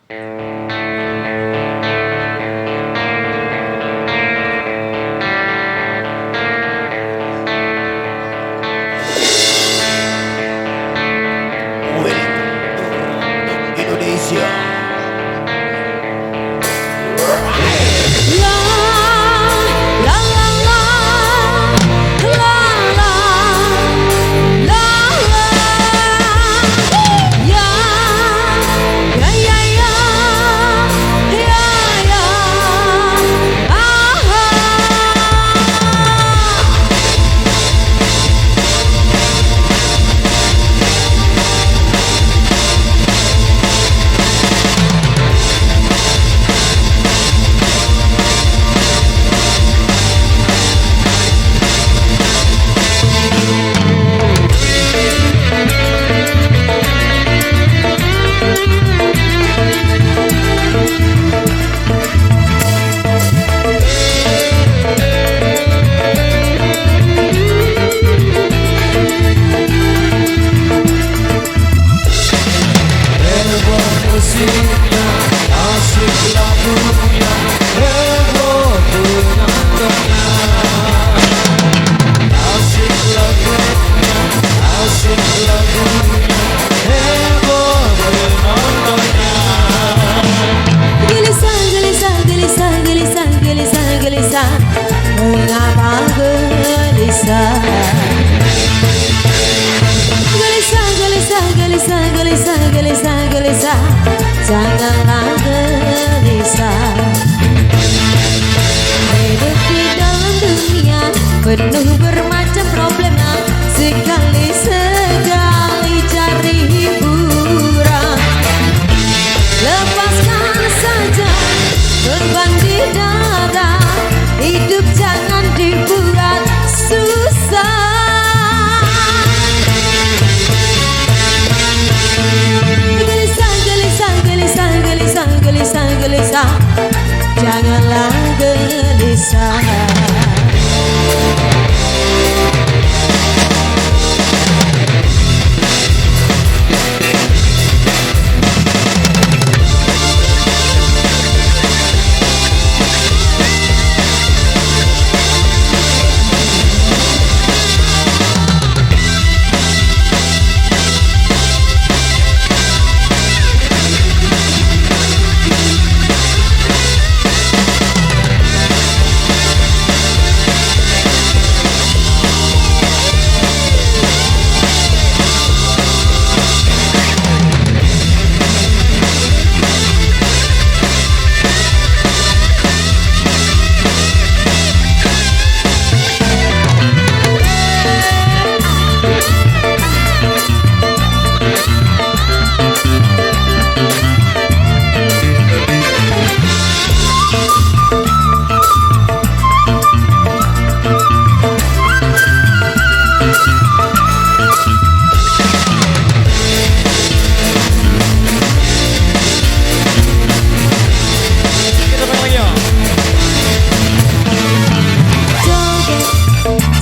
Indonesia. Mengapa gelisah? Gelisah, janganlah gelisah. Hidup di dalam dunia penuh bermacam problema, sekali-sekali cari hiburan. Lepaskan saja beban di dada, hidup jangan dibuat susah. Gelisah, janganlah gelisah.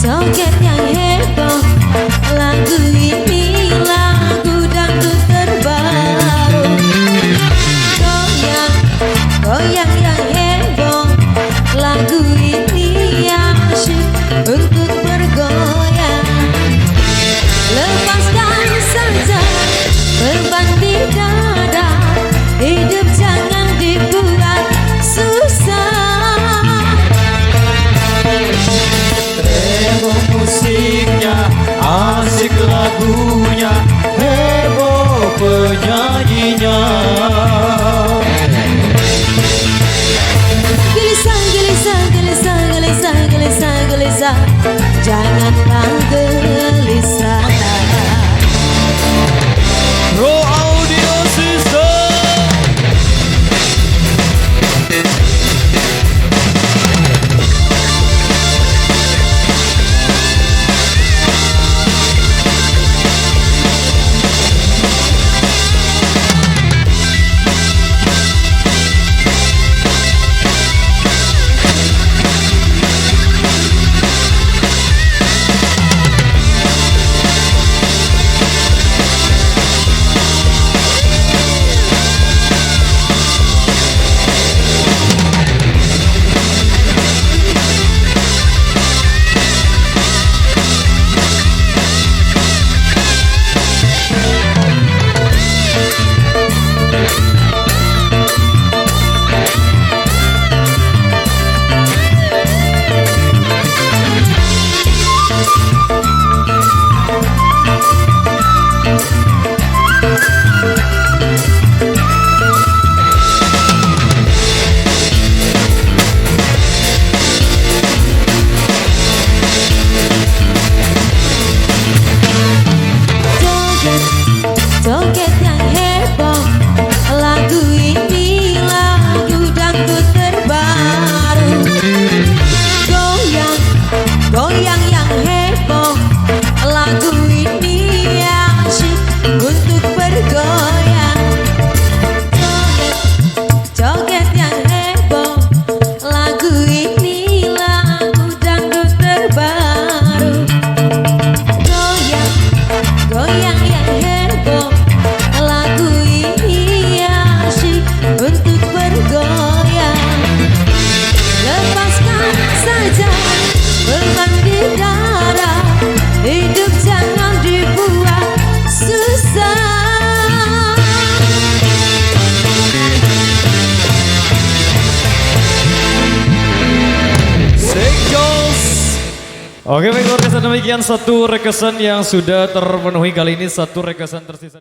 Joget yang heboh, lagu ini lagu dangdut terbaru. Goyang yang heboh, lagu ini yang asyik untuk bergoyang. Lepaskan saja beban di dada, hidup jangan dibuat susah. Heboh musiknya, asik lagunya, heboh penyanyinya. Gelisah, janganlah gelisah. Pro Audio System. Oke baik, luar biasa demikian satu requestan yang sudah terpenuhi kali ini, satu requestan tersisa.